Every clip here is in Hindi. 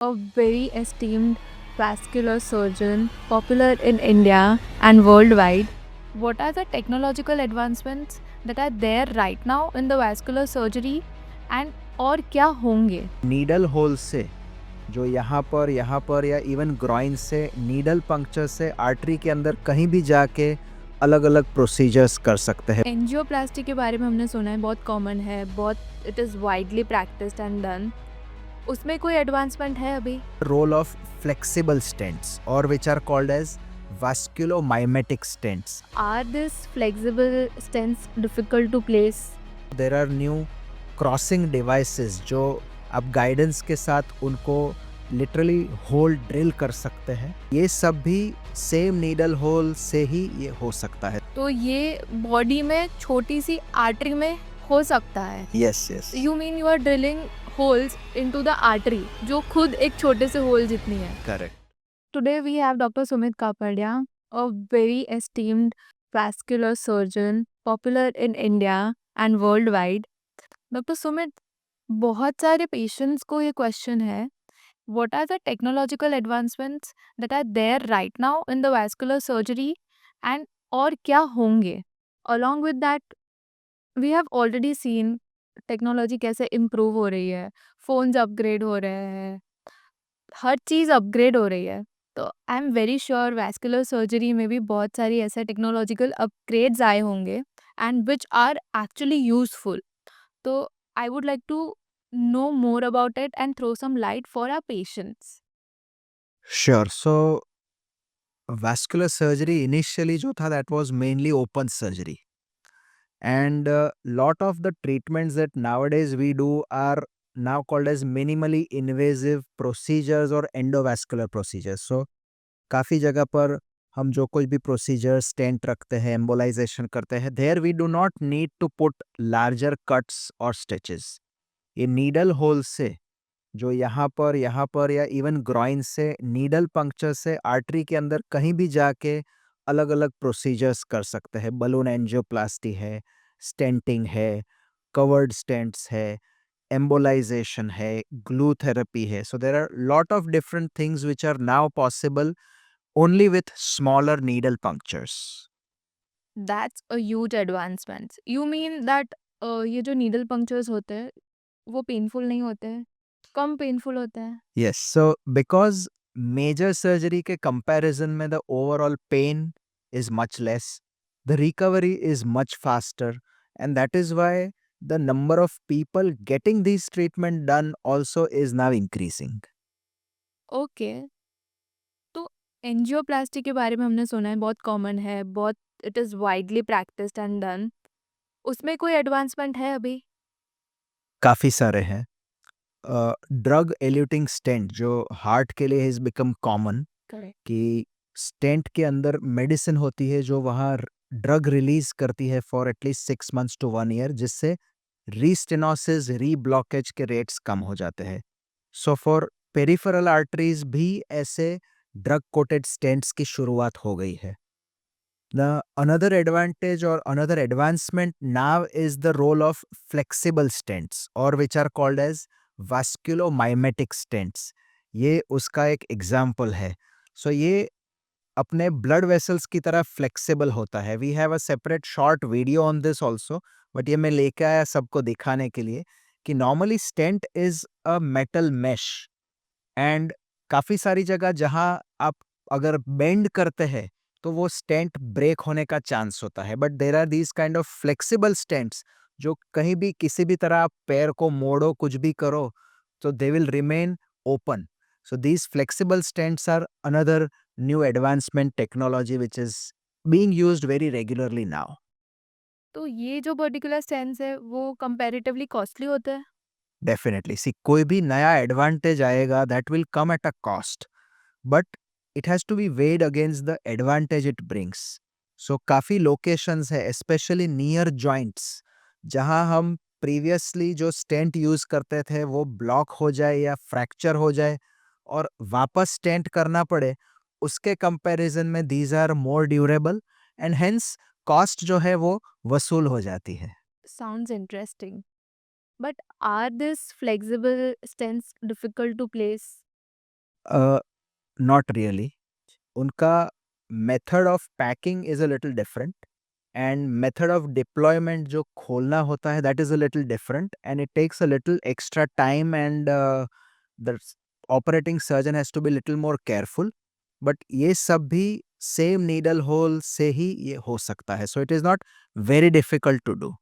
a very esteemed vascular surgeon, popular in India and worldwide. What are the technological advancements that are there right now in the vascular surgery and और क्या होंगे? नीडल होल से जो यहाँ पर या इवन ग्रॉइन से नीडल पंक्चर से आर्टरी के अंदर कहीं भी जाके अलग अलग प्रोसीजर्स कर सकते हैं। एंजियोप्लास्टी के बारे में हमने सुना है, बहुत कॉमन है, बहुत it is widely practised and done. उसमें कोई एडवांसमेंट है अभी? रोल ऑफ फ्लेक्सिबल स्टेंट्स और which are called as vasculomimetic stents. Are these flexible stents difficult to place? There are new crossing devices जो आप गाइडेंस के साथ उनको लिटरली होल ड्रिल कर सकते हैं। ये सब भी सेम नीडल होल से ही ये हो सकता है। तो ये बॉडी में छोटी सी आर्टरी में हो सकता है? Yes yes. You mean you are drilling holes into the artery जो खुद एक छोटे से होल जितनी है? Correct. Today we have Dr. Sumit Kapadia, a very esteemed vascular surgeon, popular in India and worldwide. Dr. Sumit, बहुत सारे पेशेंट्स को ये क्वेश्चन है, what are the technological advancements that are there right now in the vascular surgery and और क्या होंगे? Along with that, we have already seen technology कैसे इम्प्रूव हो रही है, फोन्स अपग्रेड हो रहे हैं, हर चीज़ अपग्रेड हो रही है। तो I am very sure vascular surgery में भी बहुत सारी ऐसे टेक्नोलॉजिकल अपग्रेड्स आए होंगे and which are actually useful. तो I would like to know more about it and throw some light for our patients. Sure. So vascular surgery initially जो था that was mainly open surgery and lot of the treatments that nowadays we do are now called as minimally invasive procedures or endovascular procedures. So काफ़ी जगह पर हम जो कोई भी प्रोसीजर स्टेंट रखते हैं, एम्बोलाइजेशन करते हैं, there we do not need to put larger cuts और स्टिचेस। ये नीडल होल से जो यहाँ पर या इवन ग्रॉइन से नीडल पंक्चर से आर्टरी के अंदर कहीं भी जाके अलग अलग प्रोसीजर्स कर सकते हैं। बलून एंजियोप्लास्टी है, स्टेंटिंग है, कवर्ड स्टेंट्स है, एम्बोलाइजेशन है, ग्लू थेरेपी है। So there are lot of different things which are now possible only with smaller needle punctures. That's a huge advancement. You mean that ये जो नीडल पंक्चर्स होते हैं वो पेनफुल नहीं होते हैं, कम पेनफुल होते हैं? Yes, so because major surgery के comparison में the overall pain is much less, the recovery is much faster, and that is why the number of people getting this treatment done also is now increasing. Okay. तो एंजियोप्लास्टी के बारे में हमने सुना है, बहुत कॉमन है, बहुत it is widely practised and done. उसमें कोई एडवांसमेंट है अभी? काफ़ी सारे हैं। ड्रग एल्यूटिंग स्टेंट जो हार्ट के लिए हैज़ बिकम कॉमन करेक्ट। कि स्टेंट के अंदर मेडिसिन होती है जो वहाँ ड्रग रिलीज करती है for at least 6 months to 1 year, जिससे रीस्टेनोसिस रीब्लॉकेज के रेट्स कम हो जाते हैं। सो फॉर पेरिफेरल आर्टरीज भी ऐसे ड्रग कोटेड स्टेंट्स की शुरुआत हो गई है। The another advantage or another advancement now is the role of flexible stents or which are called as vasculomimetic stents. ये उसका एक एग्जाम्पल है। सो ये अपने ब्लड वेसल्स की तरह फ्लेक्सिबल होता है। We have a separate short video on this also, but ये मैं लेके आया सबको दिखाने के लिए कि normally stent is a metal mesh and काफ़ी सारी जगह जहाँ आप अगर बेंड करते हैं तो वो स्टेंट ब्रेक होने का चांस होता है, but there are these kind of flexible stents जो कहीं भी किसी भी तरह आप पैर को मोड़ो कुछ भी करो तो they will remain open. So these flexible stents are another new advancement technology which is being used very regularly now. तो ये जो पर्टिकुलर सेंस है वो कंपैरेटिवली कॉस्टली होता है? Definitely. See, कोई भी नया एडवांटेज आएगा that will come at a cost, but it has to be weighed against the advantage it brings. So काफ़ी लोकेशंस है especially near joints जहाँ हम प्रीवियसली जो स्टेंट यूज करते थे वो ब्लॉक हो जाए या फ्रैक्चर हो जाए और वापस स्टेंट करना पड़े, उसके कंपैरिजन में these are more durable and hence cost जो है वो वसूल हो जाती है। Sounds interesting, but are this flexible stents difficult to place? Not really. उनका method of packing is a little different, and method of deployment जो खोलना होता है that is a little different, and it takes a little extra time, and the operating surgeon has to be little more careful. But ये सब भी सेम नीडल होल से ही ये हो सकता है, so it is not very difficult to do.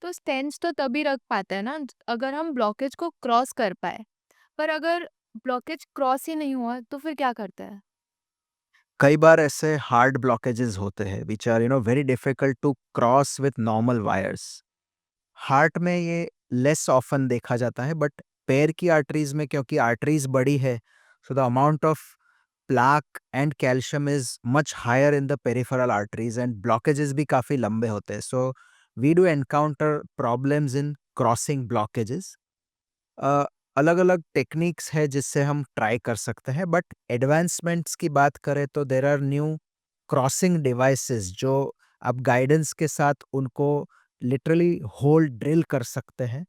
तो स्टेंट्स तो तभी रख पाते हैं ना अगर हम ब्लॉकेज को क्रॉस कर पाए, पर अगर ब्लॉकेज क्रॉस ही नहीं हुआ तो फिर क्या करते हैं? कई बार ऐसे हार्ड ब्लॉकेजेस होते हैं which are very difficult to cross with normal wires. Heart में ये लेस ऑफन देखा जाता है, बट पैर की आर्टरीज में क्योंकि आर्टरीज बड़ी है, so the amount of plaque and calcium is much higher in the peripheral arteries, and blockages भी काफी लंबे होते हैं, so we do encounter problems in crossing blockages। अलग अलग टेक्निक्स है जिससे हम ट्राई कर सकते हैं, बट एडवांसमेंट्स की बात करें तो there are new crossing devices जो आप गाइडेंस के साथ उनको लिटरली होल ड्रिल कर सकते हैं।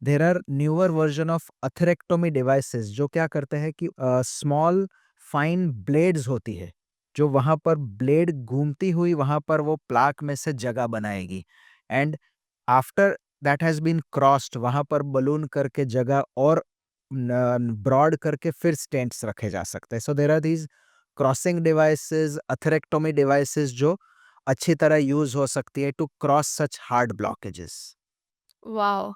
There are newer version of atherectomy devices जो क्या करते हैं कि स्मॉल फाइन ब्लेड्स होती है, जो वहाँ पर ब्लेड घूमती हुई वहाँ पर वो प्लाक में से जगह बनाएगी, and after that has been crossed वहाँ पर बलून करके जगह और ब्रॉड करके फिर स्टेंट्स रखे जा सकते हैं। So there are these crossing devices, atherectomy devices जो अच्छी तरह यूज हो सकती है to cross such hard blockages. Wow!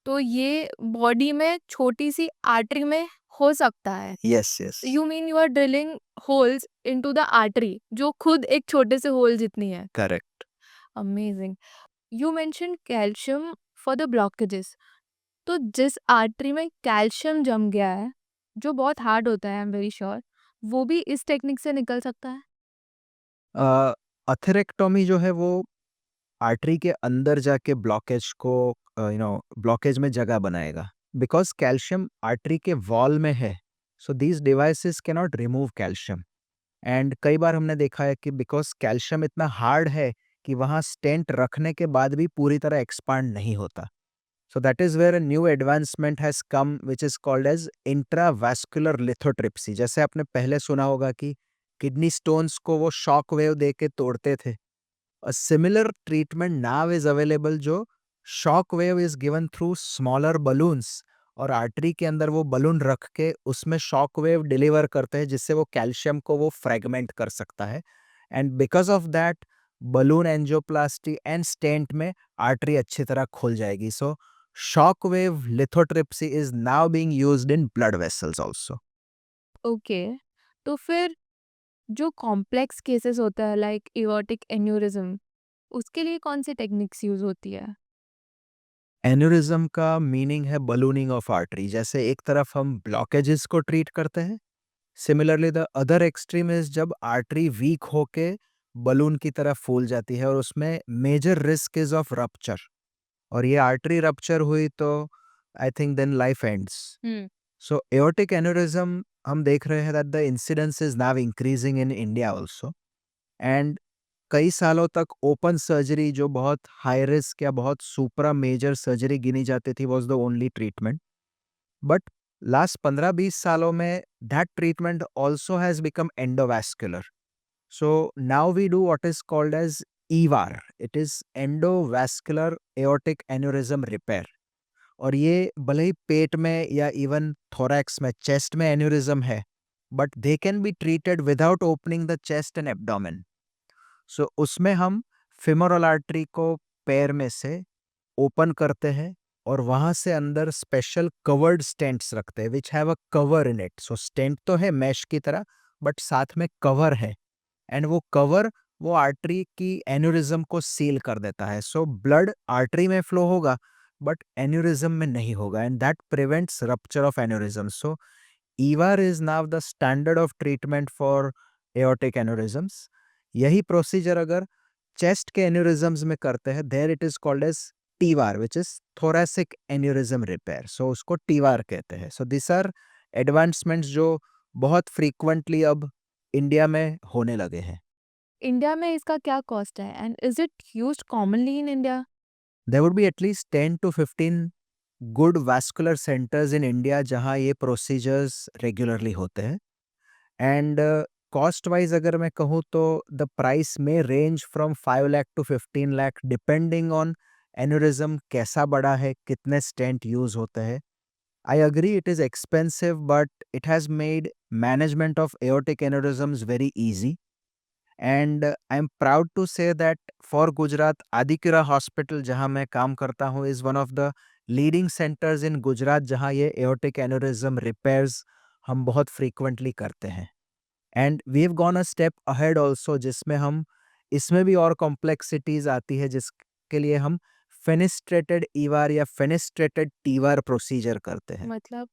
तो ये बॉडी में छोटी-सी आर्टरी में हो सकता है। Yes yes, you mean you are drilling holes into the artery जो खुद एक छोटे से होल जितनी है। Correct. Amazing! You mentioned calcium for the blockages. तो जिस आर्टरी में कैल्शियम जम गया है, जो बहुत हार्ड होता है आई एम वेरी श्योर, वो भी इस टेक्निक से निकल सकता है? अथेरेक्टोमी जो है वो आर्टरी के अंदर जाके ब्लॉकेज को ब्लॉकेज में जगह बनाएगा, बिकॉज कैल्शियम आर्टरी के वॉल में है, so these devices can not remove calcium. And कई बार हमने देखा है कि बिकॉज कैल्शियम इतना हार्ड है कि वहाँ स्टेंट रखने के बाद भी पूरी तरह एक्सपांड नहीं होता। So that is where a new advancement has come which is called as intravascular lithotripsy. जैसे आपने पहले सुना होगा कि किडनी स्टोन्स को वो शॉक वेव दे के तोड़ते थे, a similar treatment now is available जो shock wave is given through smaller balloons, और आर्टरी के अंदर वो बलून रख के उसमें शॉक वेव डिलीवर करते हैं जिससे वो कैल्शियम को वो फ्रेगमेंट कर सकता है, and because of that balloon angioplasty and stent में आर्टरी अच्छी तरह खुल जाएगी। So shock wave lithotripsy is now being used in blood vessels also. Okay. तो फिर जो कॉम्प्लेक्स केसेस होता है लाइक एओर्टिक एन्यूरिज्म, उसके लिए कौन सी टेक्निक्स यूज़ होती है? एन्यूरिज्म का मीनिंग है बलूनिंग ऑफ आर्टरी। जैसे एक तरफ हम ब्लॉकेजेस को ट्रीट करते हैं, similarly the other extreme is जब आर्टरी वीक होके बलून की तरह फूल जाती है और उसमें major risk is of rupture, और ये आर्टरी रप्चर हुई तो I think then life ends. Hmm. So aortic aneurysm हम देख रहे हैं that the incidence is now increasing in India also, and कई सालों तक ओपन सर्जरी जो बहुत हाई रिस्क या बहुत सुपरा मेजर सर्जरी गिनी जाती थी was the only treatment, but last 15-20 सालों में that treatment also has become endovascular. So now we do what is called as EVAR. It is endovascular aortic aneurysm repair. और ये भले ही पेट में या इवन थोरैक्स में, चेस्ट में एन्यूरिज्म है, but they can be treated without opening the chest and abdomen. So उसमें हम फेमोरल आर्टरी को पैर में से ओपन करते हैं और वहां से अंदर स्पेशल कवर्ड स्टेंट्स रखते हैं which have a cover in it. So stent तो है मैश की तरह, बट साथ में कवर है, एंड वो कवर वो आर्टरी की एन्यूरिज्म को सील कर देता है। सो ब्लड आर्टरी में फ्लो होगा बट एन्यूरिज्म में नहीं होगा, and that prevents rupture of aneurysm. So EVAR is now the standard of treatment for aortic aneurysms। यही प्रोसीजर अगर चेस्ट के एन्यूरिज्म्स में करते हैं, there it is called as TVAR which is thoracic aneurysm repair. So उसको TVAR कहते हैं। सो दिस आर एडवांसमेंट्स जो बहुत फ्रीक्वेंटली अब इंडिया में होने लगे हैं। इंडिया में इसका क्या कॉस्ट है and is it used commonly in India? There would be at least 10 to 15 good vascular centres in India जहाँ ये प्रोसीजर्स रेगुलरली होते हैं। एंड कॉस्ट वाइज अगर मैं कहूँ तो द प्राइस में range from 5 lakh to 15 lakh depending on aneurysm कैसा बड़ा है, कितने स्टेंट यूज होते हैं। I agree it is expensive, but it has made management of aortic aneurysms very easy. And I'm proud to say that for Gujarat, Adikira Hospital, जहाँ मैं काम करता हूँ, is one of the leading centers in Gujarat जहाँ ये aortic aneurysm repairs हम बहुत frequently करते हैं. And we've gone a step ahead also जिसमें हम इसमें भी और complexities आती है जिसके लिए हम fenestrated EVAR या fenestrated TVAR प्रोसीजर करते हैं। मतलब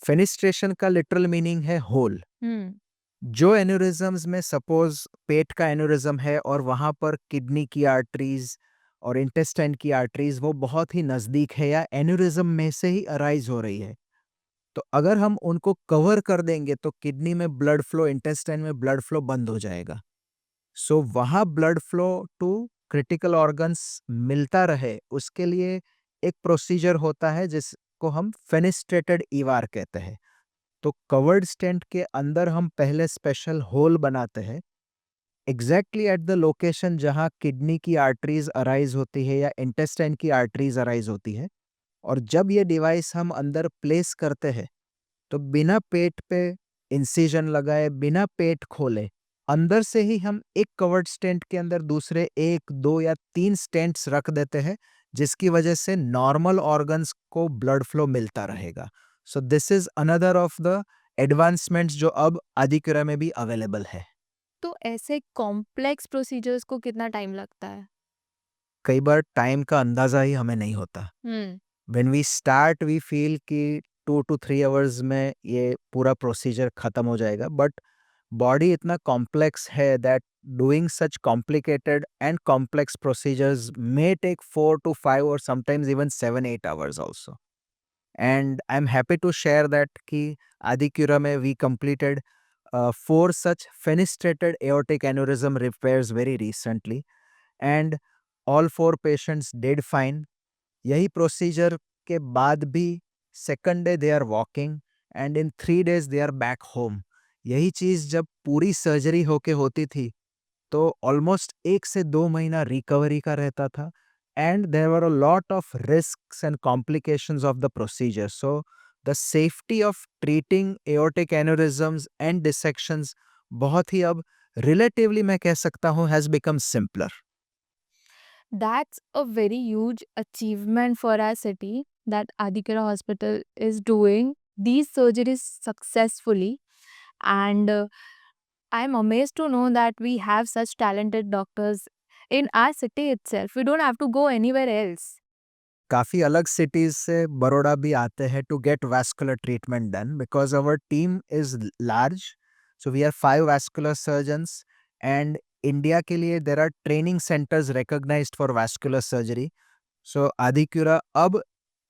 फेनिस्ट्रेशन का लिटरल मीनिंग है होल। हम्म जो एन्यूरिज्म्स में सपोज पेट का एन्यूरिज्म है और वहां पर किडनी की आर्टरीज और इंटेस्टाइन की आर्टरीज वो बहुत ही नजदीक है या एन्यूरिज्म में से ही अराइज हो रही है, तो अगर हम उनको कवर कर देंगे तो किडनी में ब्लड फ्लो, इंटेस्टाइन में ब्लड फ्लो बंद हो जाएगा। सो वहाँ blood flow to critical organs मिलता रहे, उसके लिए एक प्रोसीजर होता है जिसको हम फेनिस्ट्रेटेड ईवार कहते हैं। तो कवर्ड स्टेंट के अंदर हम पहले स्पेशल होल बनाते हैं एग्जैक्टली एट द लोकेशन जहाँ किडनी की आर्टरीज अराइज होती है या इंटेस्टाइन की आर्टरीज अराइज होती है। और जब ये डिवाइस हम अंदर प्लेस करते हैं तो बिना पेट पे इंसिजन लगाए, बिना पेट खोले, अंदर से ही हम एक कवर्ड स्टेंट के अंदर दूसरे 1, 2 या 3 स्टेंट्स रख देते हैं, जिसकी वजह से नॉर्मल ऑर्गन्स को ब्लड फ्लो मिलता रहेगा। So this is another of the advancements जो अब आदिक्यूरा में भी अवेलेबल है। तो ऐसे कॉम्प्लेक्स प्रोसीजर्स को कितना टाइम लगता है? कई बार टाइम का अंदाजा ही हमें नहीं होता। Hmm when we start we feel कि 2 to 3 आवर्स में ये पूरा प्रोसीजर खत्म हो जाएगा, बट बॉडी इतना कॉम्प्लेक्स है that doing such complicated and complex procedures may take 4 to 5 और sometimes even 7-8 hours also. And I am happy to share that कि आदिक्यूरा में we completed 4 such fenestrated aortic aneurysm repairs very recently, and all 4 patients did fine। यही प्रोसीजर के बाद भी second day they are walking and in 3 days they are back home. यही चीज जब पूरी सर्जरी होके होती थी तो ऑलमोस्ट 1 से 2 महीना रिकवरी का रहता था and there were a lot of risks and complications of the procedure. So the safety of treating aortic aneurysms and dissections बहुत ही अब रिलेटिवली मैं कह सकता हूँ has become simpler. That's a very huge achievement for our city that Adikara Hospital is doing these surgeries successfully. And I'm amazed to know that we have such talented doctors in our city itself. We don't have to go anywhere else. काफ़ी अलग सिटीज़ से बड़ौदा भी आते हैं to get vascular treatment done because our team is large. So we are 5 vascular surgeons and India के लिए there are training centres recognised for vascular surgery. So Adicura अब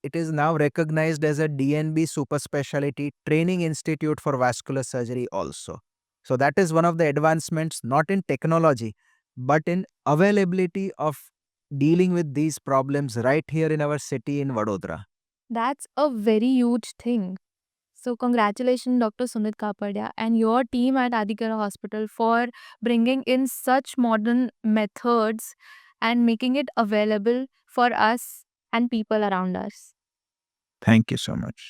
it is now recognized as a DNB super specialty training institute for vascular surgery also. So that is one of the advancements not in technology but in availability of dealing with these problems right here in our city in Vadodara. That's a very huge thing. So, congratulations, Dr. Sumit Kapadia, and your team at Adikara Hospital for bringing in such modern methods and making it available for us and people around us. Thank you so much.